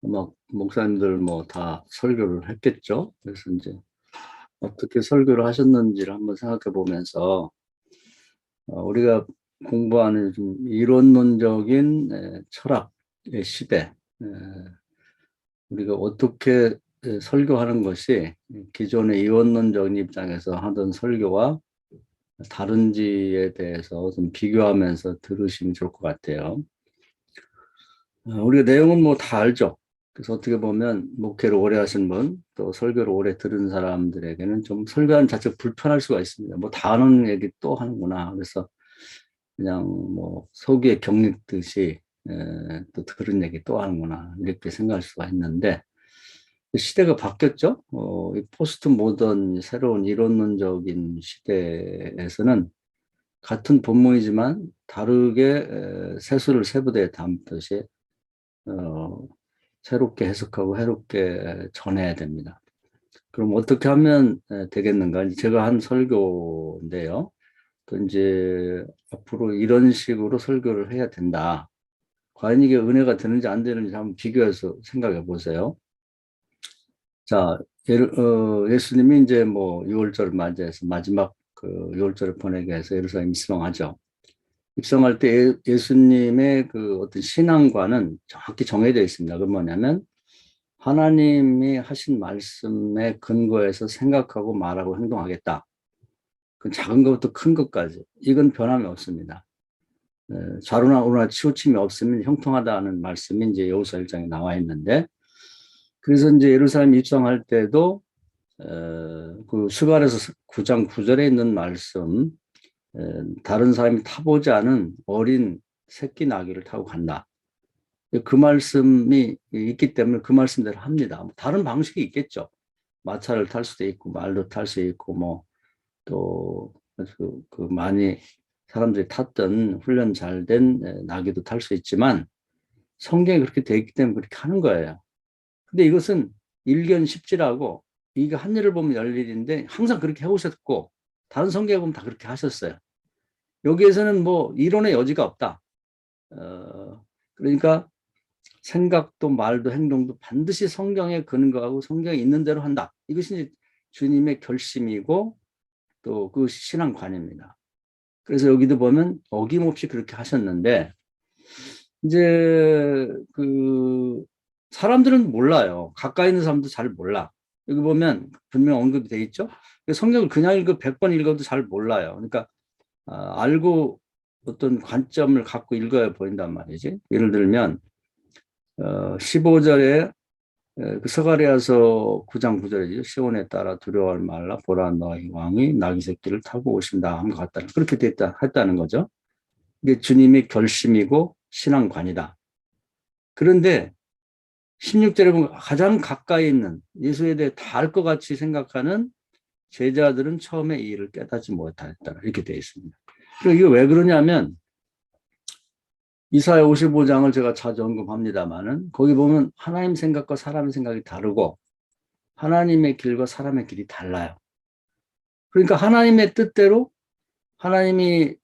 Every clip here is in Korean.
막 목사님들 뭐 다 설교를 했겠죠. 그래서 이제 어떻게 설교를 하셨는지를 한번 생각해 보면서 우리가 공부하는 좀 이론론적인 철학의 시대, 우리가 어떻게 설교하는 것이 기존의 이원론적인 입장에서 하던 설교와 다른지에 대해서 좀 비교하면서 들으시면 좋을 것 같아요. 우리가 내용은 뭐 다 알죠. 그래서 어떻게 보면 목회를 오래 하신 분, 또 설교를 오래 들은 사람들에게는 좀 설교하는 자체가 불편할 수가 있습니다. 뭐 다 아는 얘기 또 하는구나. 그래서 그냥 뭐 소기에 격리듯이 또 들은 얘기 또 하는구나. 이렇게 생각할 수가 있는데 시대가 바뀌었죠. 이 포스트 모던 새로운 이론론적인 시대에서는 같은 본문이지만 다르게 세수를 세부대에 담듯이 어, 새롭게 해석하고 새롭게 전해야 됩니다. 그럼 어떻게 하면 되겠는가? 제가 한 설교인데요. 그 이제 앞으로 이런 식으로 설교를 해야 된다. 과연 이게 은혜가 되는지 안 되는지 한번 비교해서 생각해 보세요. 자, 예수님이 이제 뭐 6월절을 맞이해서 마지막 그 6월절을 보내게 해서 예루살렘 입성하죠. 입성할 때 예수님의 그 어떤 신앙관은 정확히 정해져 있습니다. 그건 뭐냐면 하나님이 하신 말씀에 근거해서 생각하고 말하고 행동하겠다. 그 작은 것부터 큰 것까지. 이건 변함이 없습니다. 좌로나 우로나 치우침이 없으면 형통하다는 말씀이 이제 여호수아 1장에 나와 있는데, 그래서 이제 예루살렘 입성할 때도 그 스가랴서 9장 9절에 있는 말씀, 다른 사람이 타보지 않은 어린 새끼 나귀를 타고 간다. 그 말씀이 있기 때문에 그 말씀대로 합니다. 다른 방식이 있겠죠. 마차를 탈 수도 있고 말도 탈 수 있고 뭐 또 그 많이 사람들이 탔던 훈련 잘 된 나귀도 탈 수 있지만 성경이 그렇게 돼 있기 때문에 그렇게 하는 거예요. 근데 이것은 일견십지라고 이게 한 일을 보면 열 일인데 항상 그렇게 해오셨고 다른 성경에 보면 다 그렇게 하셨어요. 여기에서는 뭐 이론의 여지가 없다. 그러니까 생각도 말도 행동도 반드시 성경에 근거하고 성경에 있는 대로 한다. 이것이 주님의 결심이고 또 그 신앙관입니다. 그래서 여기도 보면 어김없이 그렇게 하셨는데 이제 그 사람들은 몰라요. 가까이 있는 사람도 잘 몰라. 여기 보면 분명 언급이 돼 있죠. 성경을 그냥 100번 읽어도 잘 몰라요. 그러니까 알고 어떤 관점을 갖고 읽어야 보인단 말이지. 예를 들면 15절에 그 스가랴서 9장 9절이죠. 시온에 따라 두려워할 말라 보라 너희 왕이 나귀 새끼를 타고 오신다 한 것 같다. 그렇게 됐다 했다는 거죠. 이게 주님의 결심이고 신앙관이다. 그런데 16절에 보면 가장 가까이 있는 예수에 대해 다 알 것 같이 생각하는 제자들은 처음에 이 일을 깨닫지 못했다. 이렇게 되어 있습니다. 그리고 이게 왜 그러냐면 이사야 55장을 제가 자주 언급합니다만은 거기 보면 하나님 생각과 사람의 생각이 다르고 하나님의 길과 사람의 길이 달라요. 그러니까 하나님의 뜻대로 하나님이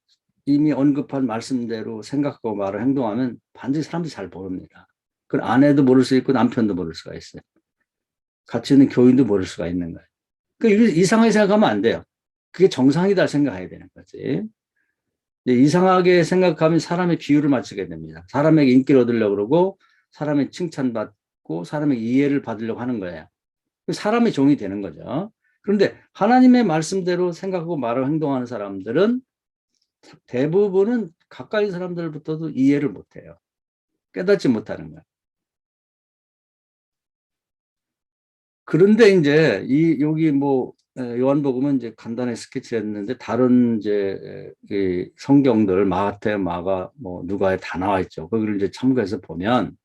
이미 언급한 말씀대로 생각하고 말을 행동하면 반드시 사람들이 잘 모릅니다. 그건 아내도 모를 수 있고 남편도 모를 수가 있어요. 같이 있는 교인도 모를 수가 있는 거예요. 그러니까 이상하게 생각하면 안 돼요. 그게 정상이다 생각해야 되는 거지. 이상하게 생각하면 사람의 비율을 맞추게 됩니다. 사람에게 인기를 얻으려고 그러고 사람의 칭찬받고 사람의 이해를 받으려고 하는 거예요. 사람의 종이 되는 거죠. 그런데 하나님의 말씀대로 생각하고 말을 행동하는 사람들은 대부분은 가까이 사람들부터도 이해를 못해요. 깨닫지 못하는 거예요. 그런데 이제 여기 뭐 요한복음은 이제 간단히 스케치했는데 다른 이제 이 성경들 마태, 마가, 뭐 누가에 다 나와 있죠. 거기를 이제 참고해서 보면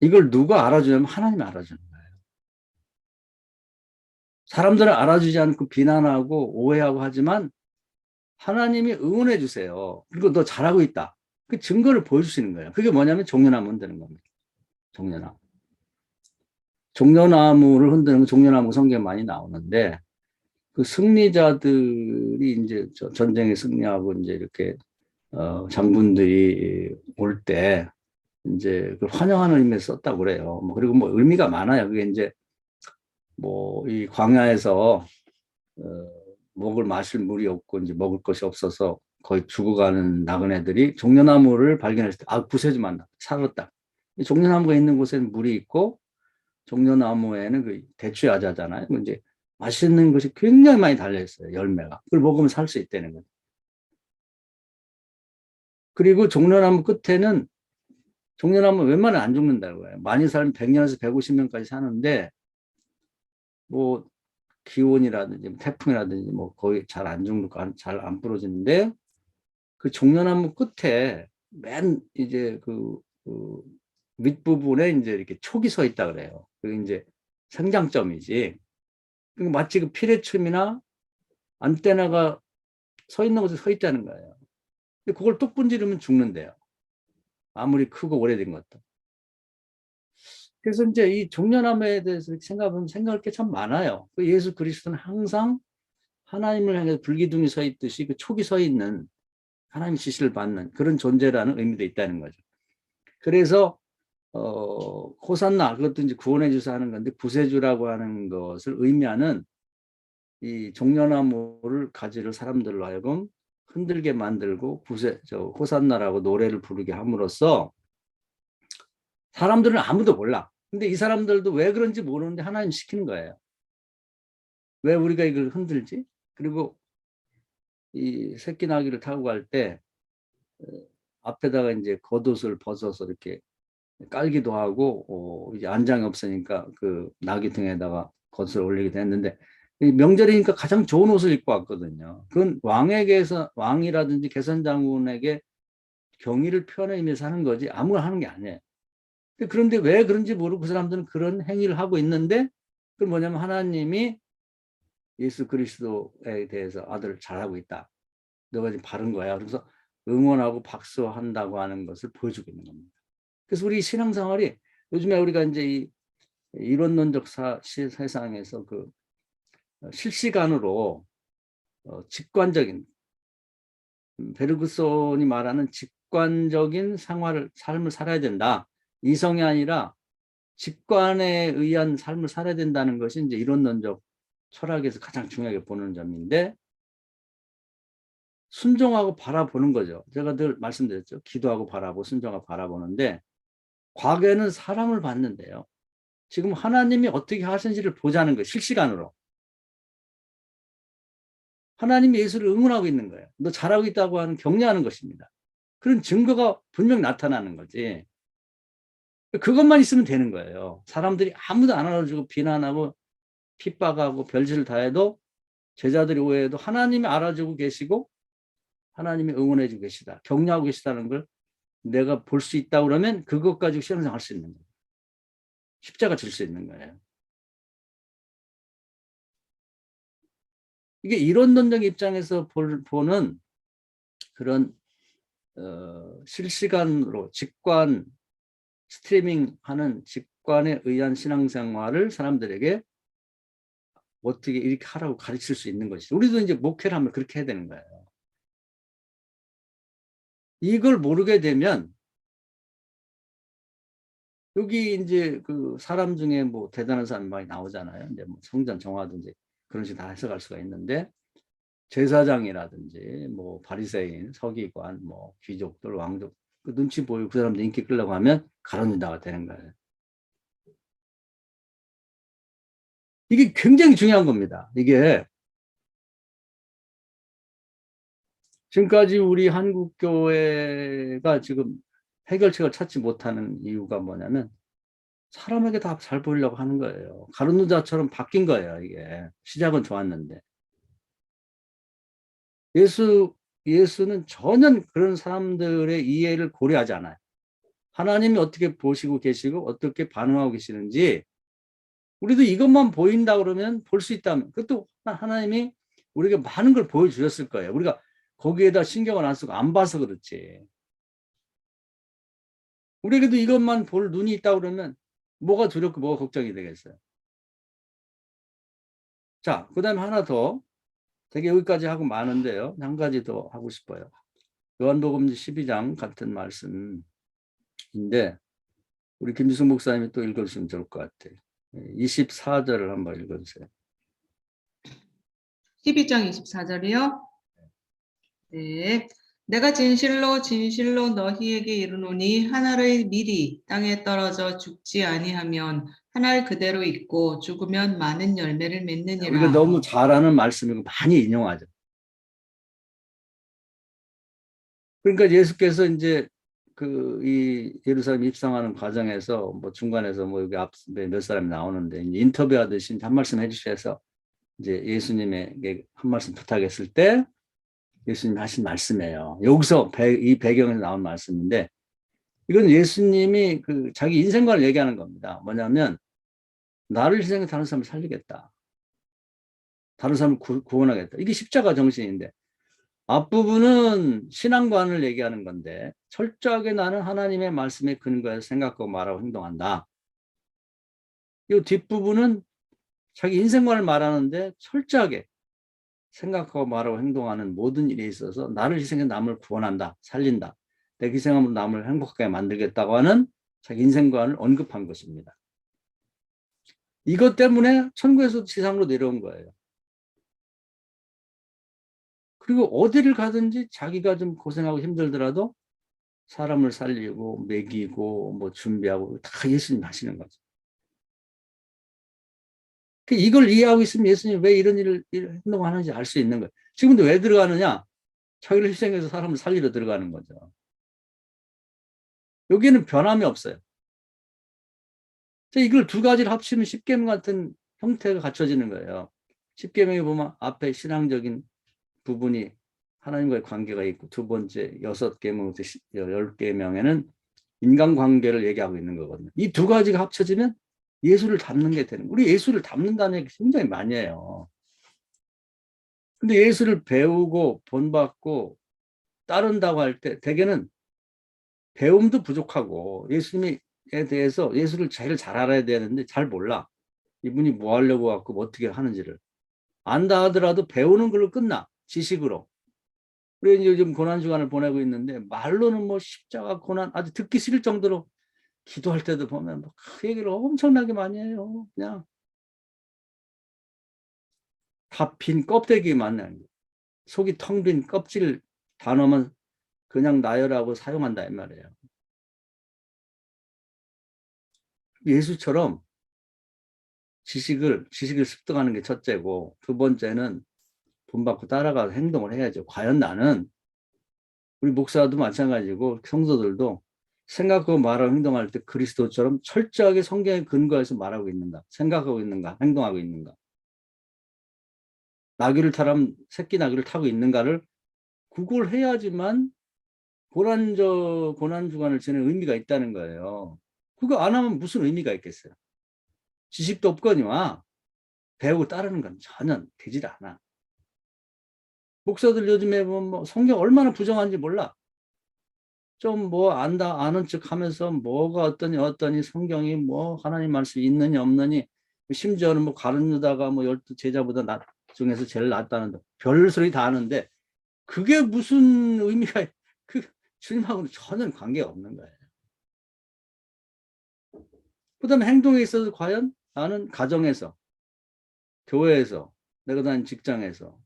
이걸 누가 알아주냐면 하나님이 알아주는 거예요. 사람들은 알아주지 않고 비난하고 오해하고 하지만 하나님이 응원해 주세요. 그리고 너 잘하고 있다. 그 증거를 보여주시는 거예요. 그게 뭐냐면 종려나무 흔드는 겁니다. 종려나무. 종려나무를 흔드는 건 종려나무 성경에 많이 나오는데 그 승리자들이 이제 전쟁에 승리하고 이제 이렇게 장군들이 올 때 이제 그 환영하는 의미에서 썼다고 그래요. 뭐 그리고 뭐 의미가 많아요. 그게 이제 뭐 이 광야에서 먹을 마실 물이 없고 이제 먹을 것이 없어서 거의 죽어가는 나그네들이 종려나무를 발견했을 때, 아, 구세주 만나 살았다. 이 종려나무가 있는 곳에는 물이 있고 종려나무에는 그 대추야자잖아요. 이제 맛있는 것이 굉장히 많이 달려 있어요. 열매가. 그걸 먹으면 살 수 있다는 거죠. 그리고 종려나무 끝에는 종려나무 웬만하면 안 죽는다고 해요. 많이 살면 100년에서 150년까지 사는데 뭐 기온이라든지 태풍이라든지 뭐 거의 잘 안 죽는 거, 잘 안 부러지는데 그 종려나무 끝에 맨 이제 그 윗부분에 이제 이렇게 촉이 서 있다 그래요. 그게 이제 생장점이지. 마치 그 피레춤이나 안테나가 서 있는 곳에 서 있다는 거예요. 근데 그걸 뚝 분지르면 죽는데요. 아무리 크고 오래된 것도. 그래서 이제 이 종려나무에 대해서 생각하면 생각할 게 참 많아요. 그 예수 그리스도는 항상 하나님을 향해서 불기둥이 서 있듯이 그 촉이 서 있는 하나님 지시를 받는 그런 존재라는 의미도 있다는 거죠. 그래서 호산나 그것도 이제 구원해 주사 하는 건데 구세주라고 하는 것을 의미하는 이 종려나무를 가지를 사람들로 하여금 흔들게 만들고 호산나라고 노래를 부르게 함으로써 사람들은 아무도 몰라. 근데 이 사람들도 왜 그런지 모르는데 하나님 시키는 거예요. 왜 우리가 이걸 흔들지? 그리고 이 새끼 나귀를 타고 갈 때 앞에다가 이제 겉옷을 벗어서 이렇게 깔기도 하고 이제 안장이 없으니까 그 나귀 등에다가 겉을 올리기도 했는데 명절이니까 가장 좋은 옷을 입고 왔거든요. 그건 왕에게서 왕이라든지 개선장군에게 경의를 표하는 의미에서 하는 거지 아무나 하는 게 아니에요. 그런데 왜 그런지 모르고 그 사람들은 그런 행위를 하고 있는데 그건 뭐냐면 하나님이 예수 그리스도에 대해서 아들 잘하고 있다. 너가 지금 바른 거야. 그래서 응원하고 박수한다고 하는 것을 보여주고 있는 겁니다. 그래서 우리 신앙생활이 요즘에 우리가 이제 이 이론론적 세상에서 그 실시간으로 직관적인 베르그손이 말하는 직관적인 삶을 살아야 된다. 이성이 아니라 직관에 의한 삶을 살아야 된다는 것이 이제 이론론적 철학에서 가장 중요하게 보는 점인데 순종하고 바라보는 거죠. 제가 늘 말씀드렸죠. 기도하고 바라보고 순종하고 바라보는데 과거에는 사람을 봤는데요. 지금 하나님이 어떻게 하시는지를 보자는 거예요. 실시간으로. 하나님이 예수를 응원하고 있는 거예요. 너 잘하고 있다고 하는 격려하는 것입니다. 그런 증거가 분명 나타나는 거지. 그것만 있으면 되는 거예요. 사람들이 아무도 안 알아주고 비난하고 핍박하고 별짓을 다 해도 제자들이 오해해도 하나님이 알아주고 계시고 하나님이 응원해주고 계시다. 격려하고 계시다는 걸 내가 볼 수 있다 그러면 그것 가지고 신앙생활 할 수 있는 거예요. 십자가 질 수 있는 거예요. 이게 이론론적 입장에서 보는 그런 실시간으로 직관 스트리밍하는 직관에 의한 신앙생활을 사람들에게 어떻게 이렇게 하라고 가르칠 수 있는 것이죠. 우리도 이제 목회를 하면 그렇게 해야 되는 거예요. 이걸 모르게 되면 여기 이제 그 사람 중에 뭐 대단한 사람이 많이 나오잖아요. 이제 뭐 성전 정화든지 그런 식으로 다 해석할 수가 있는데 제사장이라든지 뭐 바리새인, 서기관, 뭐 귀족들, 왕족 그 눈치 보이고 그 사람들 인기 끌려고 하면 가론유다가 되는 거예요. 이게 굉장히 중요한 겁니다. 이게 지금까지 우리 한국 교회가 지금 해결책을 찾지 못하는 이유가 뭐냐면 사람에게 다 잘 보이려고 하는 거예요. 가룟유다처럼 바뀐 거예요. 이게 시작은 좋았는데 예수는 전혀 그런 사람들의 이해를 고려하지 않아요. 하나님이 어떻게 보시고 계시고 어떻게 반응하고 계시는지 우리도 이것만 보인다 그러면 볼 수 있다면 그것도 하나님이 우리에게 많은 걸 보여주셨을 거예요. 우리가 거기에다 신경을 안 쓰고 안 봐서 그렇지. 우리에게도 이것만 볼 눈이 있다 그러면 뭐가 두렵고 뭐가 걱정이 되겠어요. 자, 그 다음에 하나 더 되게 여기까지 하고 많은데요. 한 가지 더 하고 싶어요. 요한복음 12장 같은 말씀 인데 우리 김지숙 목사님이 또 읽어주시면 좋을 것 같아요. 24절을 한번 읽어주세요. 12장 24절이요? 네. 내가 진실로 진실로 너희에게 이르노니 한 알의 밀이 땅에 떨어져 죽지 아니하면 한 알 그대로 있고 죽으면 많은 열매를 맺느니라. 우리가 너무 잘 아는 말씀이고 많이 인용하죠. 그러니까 예수께서 이제 이 예루살렘 입성하는 과정에서 뭐 중간에서 뭐 여기 앞 몇 사람이 나오는데 인터뷰하듯이 한 말씀 해주셔서 이제 예수님에게 한 말씀 부탁했을 때 예수님이 하신 말씀이에요. 여기서 이 배경에서 나온 말씀인데 이건 예수님이 자기 인생관을 얘기하는 겁니다. 뭐냐면 나를 희생해 다른 사람을 살리겠다. 다른 사람을 구원하겠다. 이게 십자가 정신인데 앞부분은 신앙관을 얘기하는 건데 철저하게 나는 하나님의 말씀에 근거해서 생각하고 말하고 행동한다. 이 뒷부분은 자기 인생관을 말하는데 철저하게 생각하고 말하고 행동하는 모든 일에 있어서 나를 희생해 남을 구원한다. 살린다. 내 희생함으로 남을 행복하게 만들겠다고 하는 자기 인생관을 언급한 것입니다. 이것 때문에 천국에서 지상으로 내려온 거예요. 그리고 어디를 가든지 자기가 좀 고생하고 힘들더라도 사람을 살리고 먹이고 뭐 준비하고 다 예수님 하시는 거죠. 이걸 이해하고 있으면 예수님 왜 이런 일을 행동하는지 알 수 있는 거예요. 지금도 왜 들어가느냐? 자기를 희생해서 사람을 살리러 들어가는 거죠. 여기는 변함이 없어요. 이걸 두 가지를 합치면 십계명 같은 형태가 갖춰지는 거예요. 십계명에 보면 앞에 신앙적인 부분이 하나님과의 관계가 있고 두 번째 6계명, 10계명에는 인간관계를 얘기하고 있는 거거든요. 이 두 가지가 합쳐지면 예수를 닮는 게 되는 거예요. 우리 예수를 닮는다는 얘기 굉장히 많이 해요. 근데 예수를 배우고 본받고 따른다고 할 때 대개는 배움도 부족하고 예수님에 대해서 예수를 제일 잘 알아야 되는데 잘 몰라. 이분이 뭐 하려고 하고 뭐 어떻게 하는지를 안다 하더라도 배우는 걸로 끝나. 지식으로. 우리 요즘 고난주간을 보내고 있는데 말로는 뭐 십자가 고난 아주 듣기 싫을 정도로 기도할 때도 보면 그 얘기를 엄청나게 많이 해요. 그냥 다 빈 껍데기만 해요. 속이 텅 빈 껍질 단어만 그냥 나열하고 사용한다 이 말이에요. 예수처럼 지식을 습득하는 게 첫째고 두 번째는 본받고 따라가서 행동을 해야죠. 과연 나는 우리 목사도 마찬가지고 성도들도 생각하고 말하고 행동할 때 그리스도처럼 철저하게 성경에 근거해서 말하고 있는가, 생각하고 있는가, 행동하고 있는가. 나귀를 타라면 새끼 나귀를 타고 있는가를 구걸해야지만 고난주간을 지내는 의미가 있다는 거예요. 그거 안 하면 무슨 의미가 있겠어요. 지식도 없거니와 배우고 따르는 건 전혀 되질 않아. 목사들 요즘에 보면 뭐 성경 얼마나 부정한지 몰라. 좀 뭐 아는 척 하면서 뭐가 어떠니 성경이 뭐 하나님 말씀이 있느니 없느니 심지어는 뭐 가룟유다가 뭐 12 제자보다 중에서 제일 낫다는 별 소리 다 하는데 그게 무슨 의미가 주님하고는 전혀 관계가 없는 거예요. 그다음에 행동에 있어서 과연 나는 가정에서 교회에서 내가 다니는 직장에서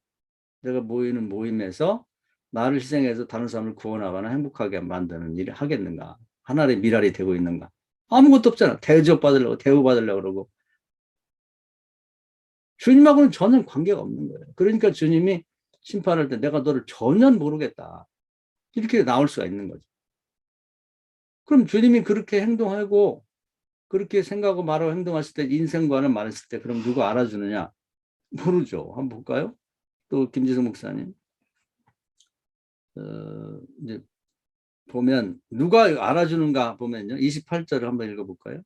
내가 모이는 모임에서 나를 희생해서 다른 사람을 구원하거나 행복하게 만드는 일을 하겠는가? 하나의 미랄이 되고 있는가? 아무것도 없잖아. 대접받으려고 대우받으려고 그러고 주님하고는 전혀 관계가 없는 거예요. 그러니까 주님이 심판할 때 내가 너를 전혀 모르겠다. 이렇게 나올 수가 있는 거죠. 그럼 주님이 그렇게 행동하고 그렇게 생각하고 말하고 행동했을 때 인생관을 말했을 때 그럼 누가 알아주느냐? 모르죠. 한번 볼까요? 또 김지성 목사님. 이제 보면 누가 알아주는가 보면요. 28절을 한번 읽어볼까요?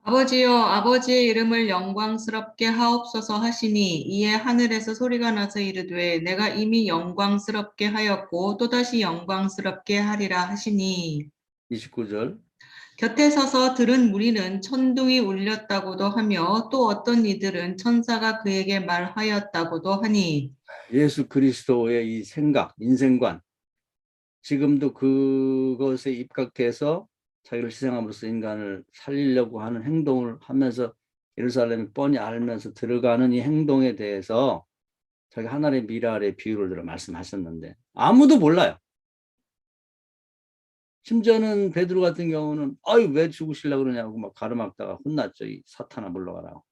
아버지여 아버지의 이름을 영광스럽게 하옵소서 하시니 이에 하늘에서 소리가 나서 이르되 내가 이미 영광스럽게 하였고 또다시 영광스럽게 하리라 하시니 29절. 곁에 서서 들은 무리는 천둥이 울렸다고도 하며 또 어떤 이들은 천사가 그에게 말하였다고도 하니 예수 그리스도의 이 생각, 인생관 지금도 그것에 입각해서 자기를 희생함으로써 인간을 살리려고 하는 행동을 하면서 예루살렘이 뻔히 알면서 들어가는 이 행동에 대해서 자기 하나님의 미래 아래 비유를 들어 말씀하셨는데 아무도 몰라요. 심지어는 베드로 같은 경우는 아유 왜 죽으시려고 그러냐고 막 가르막다가 혼났죠. 이 사탄아 물러가라고.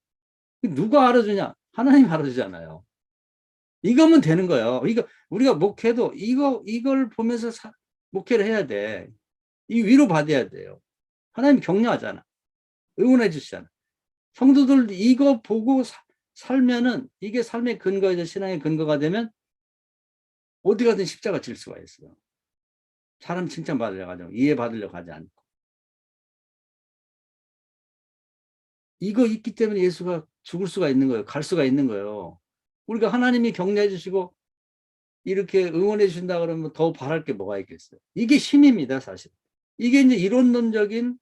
누가 알아주냐? 하나님 알아주잖아요. 이거면 되는 거예요. 이거 우리가 목회도 이걸 보면서 목회를 해야 돼. 이 위로 받아야 돼요. 하나님 격려하잖아. 응원해 주시잖아. 성도들 이거 보고 살면은 이게 삶의 근거이자 신앙의 근거가 되면 어디 가든 십자가 질 수가 있어요. 사람 칭찬받으려고 하죠. 이해받으려고 하지 않고. 이거 있기 때문에 예수가 죽을 수가 있는 거예요. 갈 수가 있는 거예요. 우리가 하나님이 격려해 주시고 이렇게 응원해 주신다 그러면 더 바랄 게 뭐가 있겠어요. 이게 힘입니다, 사실. 이게 이제 이론론적인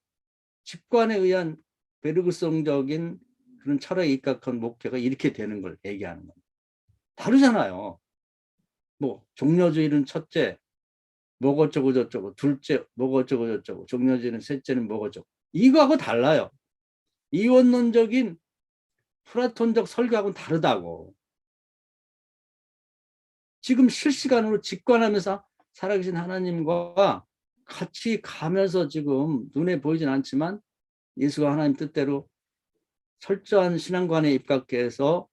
직관에 의한 베르그성적인 그런 철학에 입각한 목회가 이렇게 되는 걸 얘기하는 겁니다. 다르잖아요. 뭐 종려주의는 첫째, 뭐고쩌고 저쩌고, 둘째, 뭐고쩌고 저쩌고, 종려주의는 셋째는 뭐고쩌고. 이거하고 달라요. 이원론적인 플라톤적 설교하고는 다르다고. 지금 실시간으로 직관하면서 살아계신 하나님과 같이 가면서 지금 눈에 보이진 않지만 예수가 하나님 뜻대로 철저한 신앙관에 입각해서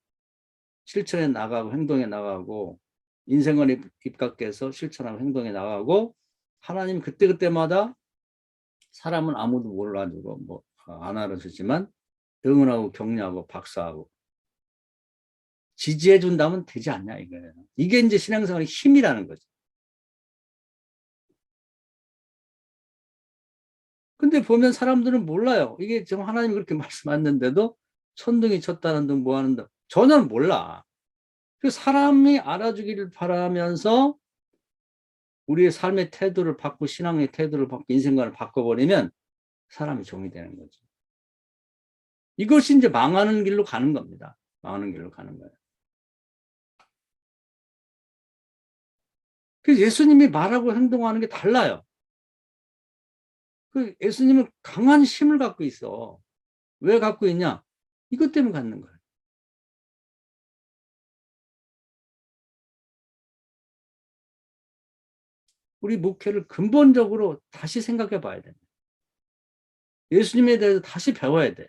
실천해 나가고 행동에 나가고 인생관에 입각해서 실천하고 행동에 나가고 하나님 그때그때마다 사람은 아무도 몰라주고 뭐 안 알아주지만 응원하고 격려하고 박수하고 지지해 준다면 되지 않냐 이거예요. 이게 이제 신앙생활의 힘이라는 거죠. 근데 보면 사람들은 몰라요. 이게 지금 하나님이 그렇게 말씀하셨는데도 천둥이 쳤다는 등 뭐 하는 등 전혀 몰라. 그 사람이 알아주기를 바라면서 우리의 삶의 태도를 바꾸고 신앙의 태도를 바꾸고 인생관을 바꿔버리면 사람이 종이 되는 거죠. 이것이 이제 망하는 길로 가는 겁니다. 망하는 길로 가는 거예요. 그래서 예수님이 말하고 행동하는 게 달라요. 그 예수님은 강한 힘을 갖고 있어. 왜 갖고 있냐? 이것 때문에 갖는 거예요. 우리 목회를 근본적으로 다시 생각해 봐야 됩니다. 예수님에 대해서 다시 배워야 돼요.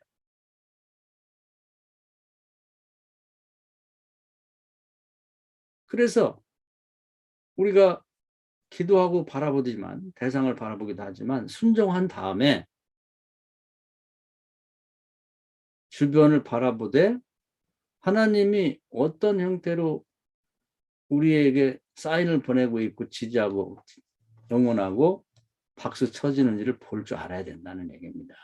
그래서 우리가 기도하고 바라보지만 대상을 바라보기도 하지만 순종한 다음에 주변을 바라보되 하나님이 어떤 형태로 우리에게 사인을 보내고 있고 지지하고 응원하고 박수 쳐지는지를 볼 줄 알아야 된다는 얘기입니다.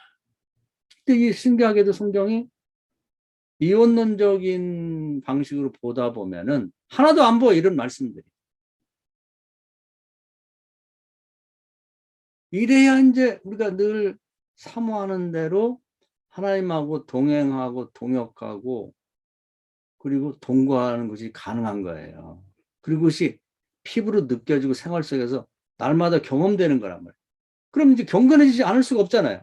근데 이 신기하게도 성경이 이원론적인 방식으로 보다 보면은 하나도 안 보여 이런 말씀들이. 이래야 이제 우리가 늘 사모하는 대로 하나님하고 동행하고 동역하고 그리고 동거하는 것이 가능한 거예요. 그리고 그것이 피부로 느껴지고 생활 속에서 날마다 경험되는 거란 말이에요. 그럼 이제 경건해지지 않을 수가 없잖아요.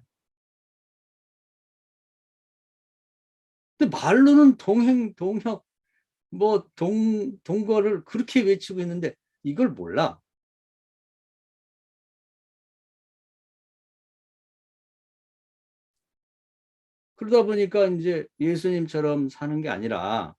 근데 말로는 동행, 동역, 뭐 동거를 그렇게 외치고 있는데 이걸 몰라. 그러다 보니까 이제 예수님처럼 사는 게 아니라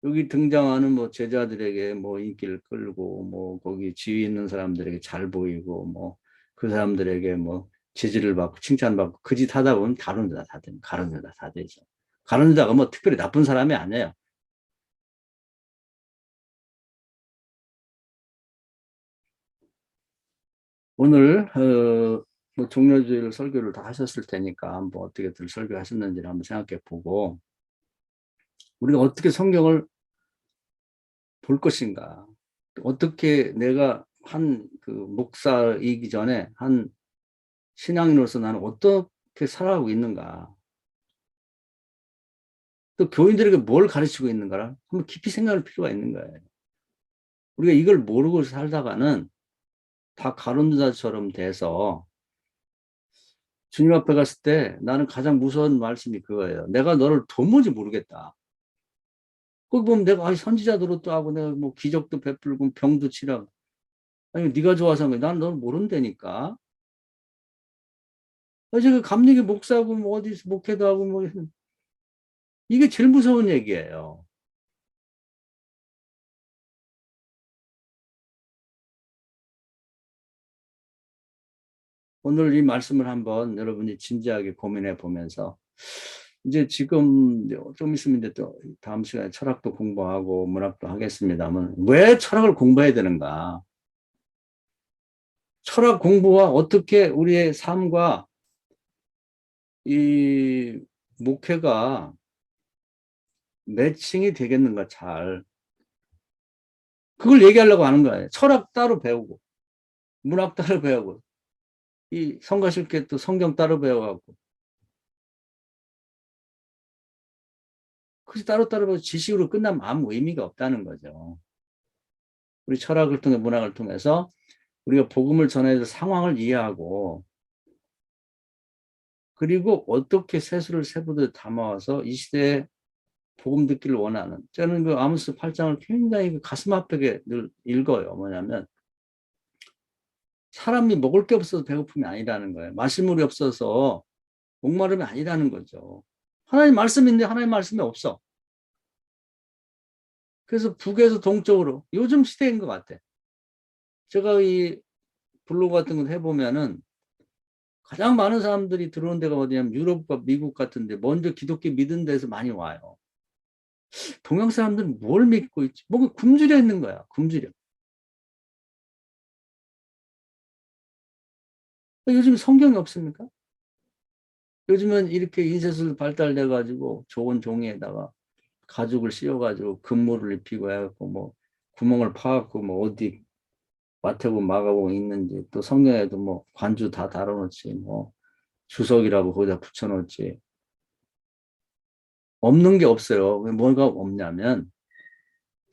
여기 등장하는 뭐 제자들에게 뭐 인기를 끌고 뭐 거기 지위 있는 사람들에게 잘 보이고 뭐 그 사람들에게 뭐 지지를 받고 칭찬받고 그 짓 하다 보면 가는 데다 다 되는 가는 데다 다 되죠. 가는 데다가 뭐 특별히 나쁜 사람이 아니에요. 오늘 뭐 종려주일 설교를 다 하셨을 테니까 뭐 어떻게들 설교하셨는지를 한번 생각해 보고 우리가 어떻게 성경을 볼 것인가 어떻게 내가 한 그 목사이기 전에 한 신앙인으로서 나는 어떻게 살아가고 있는가 또 교인들에게 뭘 가르치고 있는가를 한번 깊이 생각할 필요가 있는 거예요. 우리가 이걸 모르고 살다가는 다 가론유다처럼 돼서 주님 앞에 갔을 때 나는 가장 무서운 말씀이 그거예요. 내가 너를 도무지 모르겠다. 거기 보면 내가 선지자 노릇도 하고 내가 뭐 기적도 베풀고 병도 치라고. 아니 네가 좋아서 한 거야. 나는 너를 모른다니까. 어제 그 감리교 목사고 뭐 어디서 목회도 하고 뭐 이게 제일 무서운 얘기예요. 오늘 이 말씀을 한번 여러분이 진지하게 고민해 보면서 이제 지금 좀 있으면 이제 또 다음 시간에 철학도 공부하고 문학도 하겠습니다만 왜 철학을 공부해야 되는가? 철학 공부와 어떻게 우리의 삶과 이 목회가 매칭이 되겠는가 잘. 그걸 얘기하려고 하는 거예요. 철학 따로 배우고 문학 따로 배우고 이 성가실게 또 성경 따로 배워갖고 그래서 따로따로 배워 지식으로 끝나면 아무 의미가 없다는 거죠. 우리 철학을 통해 문학을 통해서 우리가 복음을 전해서 상황을 이해하고 그리고 어떻게 세수를 세부듯 담아와서 이 시대에 복음 듣기를 원하는 저는 그 아모스 8장을 굉장히 그 가슴 아프게 늘 읽어요. 뭐냐면 사람이 먹을 게 없어서 배고픔이 아니라는 거예요. 마실 물이 없어서 목마름이 아니라는 거죠. 하나님 말씀인데 하나님 말씀이 없어. 그래서 북에서 동쪽으로 요즘 시대인 것 같아. 제가 이 블로그 같은 거 해보면은 가장 많은 사람들이 들어온 데가 어디냐면 유럽과 미국 같은데 먼저 기독교 믿은 데서 많이 와요. 동양 사람들은 뭘 믿고 있지? 뭔가 굶주려 있는 거야. 굶주려. 요즘 성경이 없습니까? 요즘은 이렇게 인쇄술 발달돼 가지고 좋은 종이에다가 가죽을 씌워 가지고 금물을 입히고 해갖고 뭐 구멍을 파갖고 뭐 어디 마태복음 마가복음 있는지 또 성경에도 뭐 관주 다 달아놓지 뭐 주석이라고 거기다 붙여놓지 없는 게 없어요. 뭐가 없냐면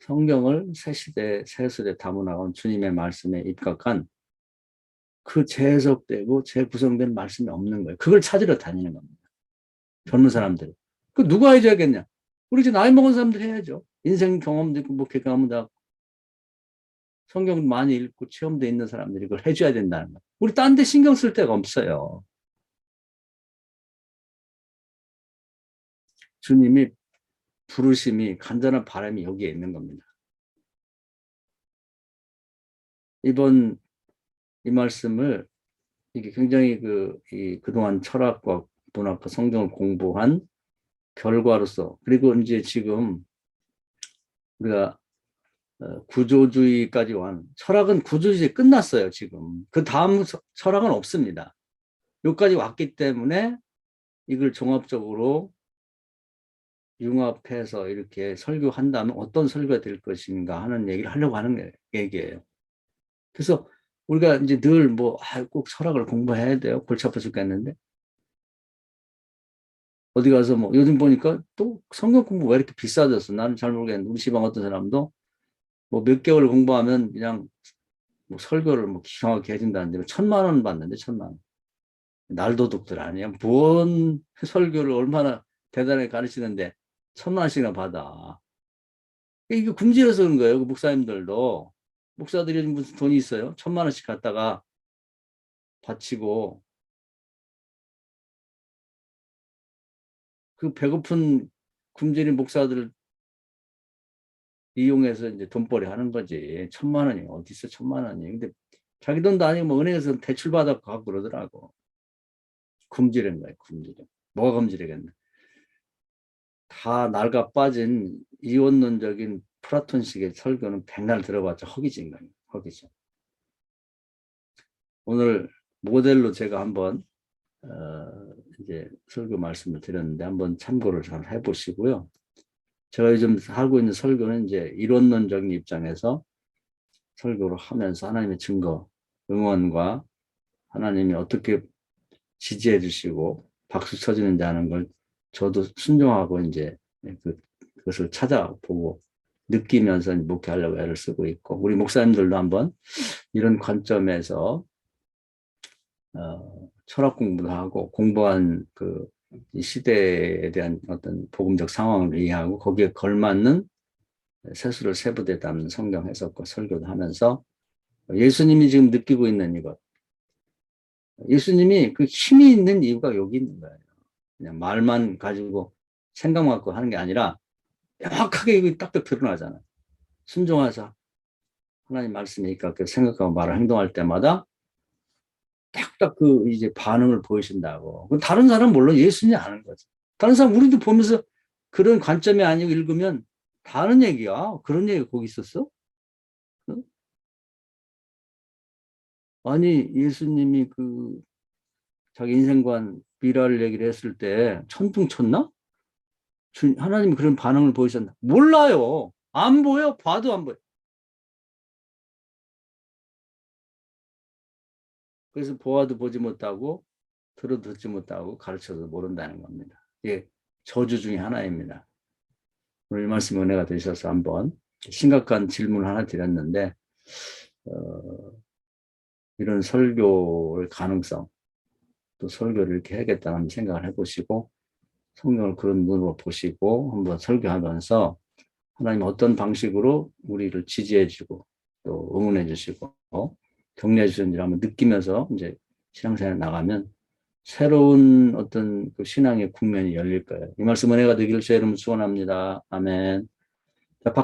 성경을 새 시대 새 세대 담아나온 주님의 말씀에 입각한 그 재해석되고 재구성된 말씀이 없는 거예요. 그걸 찾으러 다니는 겁니다. 젊은 사람들. 그 누가 해줘야겠냐? 우리 이제 나이 먹은 사람들 해야죠. 인생 경험도 있고 뭐 경험도 성경 많이 읽고 체험돼 있는 사람들이 그걸 해줘야 된다는 거예요. 우리 딴 데 신경 쓸 데가 없어요. 주님이 부르심이 간절한 바람이 여기에 있는 겁니다. 이번 이 말씀을 이게 굉장히 그동안 철학과 문학과 성경을 공부한 결과로서 그리고 이제 지금 우리가 구조주의까지 완 철학은 구조주의 끝났어요. 지금 그 다음 철학은 없습니다. 여기까지 왔기 때문에 이걸 종합적으로 융합해서 이렇게 설교한다면 어떤 설교가 될 것인가 하는 얘기를 하려고 하는 얘기예요. 그래서 우리가 이제 늘 뭐, 꼭 철학을 공부해야 돼요. 골치 아파 죽겠는데. 어디 가서 뭐, 요즘 보니까 또 성경 공부 왜 이렇게 비싸졌어? 나는 잘 모르겠는데, 우리 시방 어떤 사람도 뭐 몇 개월 공부하면 그냥 뭐 설교를 뭐 기가 막히게 해준다는데, 1,000만 원 받는데, 1,000만 원. 날도둑들 아니야? 뭔 설교를 얼마나 대단하게 가르치는데, 1,000만 원씩이나 받아. 이게 굶주려서 그런 거예요. 그 목사님들도. 목사들이 무슨 돈이 있어요? 1,000만 원씩 갖다가 바치고, 그 배고픈 굶주린 목사들을 이용해서 이제 돈벌이 하는 거지. 1,000만 원이 어디 있어? 1,000만 원이. 근데 자기 돈도 아니고 뭐 은행에서 대출 받아 갖고 그러더라고. 굶주린 거야, 굶주려. 뭐가 굶주리겠네. 다 낡아 빠진 이원론적인 플라톤식의 설교는 백날 들어봤자 허기지, 인간. 허기죠. 오늘 모델로 제가 한번 이제 설교 말씀을 드렸는데 한번 참고를 잘 해보시고요. 제가 요즘 하고 있는 설교는 이제 이론론적인 입장에서 설교를 하면서 하나님의 증거, 응원과 하나님이 어떻게 지지해 주시고 박수 쳐주는지 하는 걸 저도 순종하고 이제 그것을 찾아보고 느끼면서 목회하려고 애를 쓰고 있고, 우리 목사님들도 한번 이런 관점에서 철학 공부도 하고 공부한 이 시대에 대한 어떤 복음적 상황을 이해하고 거기에 걸맞는 세수를 세부대에 담는 성경 해석과 설교도 하면서 예수님이 지금 느끼고 있는 이것, 예수님이 그 힘이 있는 이유가 여기 있는 거예요. 그냥 말만 가지고 생각만 갖고 하는 게 아니라 명확하게 이거 딱딱 드러나잖아요. 순종하자. 하나님 말씀에 입각해서 생각하고 말을 행동할 때마다 딱딱 이제 반응을 보이신다고. 다른 사람 몰라. 예수님이 아는 거지. 다른 사람 우리도 보면서 그런 관점이 아니고 읽으면 다른 얘기야. 그런 얘기가 거기 있었어? 응? 아니, 예수님이 자기 인생관 미라를 얘기를 했을 때 천둥 쳤나? 하나님이 그런 반응을 보이셨나? 몰라요. 안 보여. 봐도 안 보여. 그래서 보아도 보지 못하고 들어도 듣지 못하고 가르쳐도 모른다는 겁니다. 이게 저주 중에 하나입니다. 오늘 이 말씀 은혜가 되셔서 한번 심각한 질문을 하나 드렸는데 이런 설교의 가능성, 또 설교를 이렇게 해야겠다는 생각을 해보시고 성경을 그런 눈으로 보시고 한번 설교하면서 하나님 어떤 방식으로 우리를 지지해주고 또 응원해주시고 격려해주시는지 한번 느끼면서 이제 신앙생활에 나가면 새로운 어떤 신앙의 국면이 열릴 거예요. 이 말씀 은혜가 되기를 주의 이름으로 축원합니다. 아멘.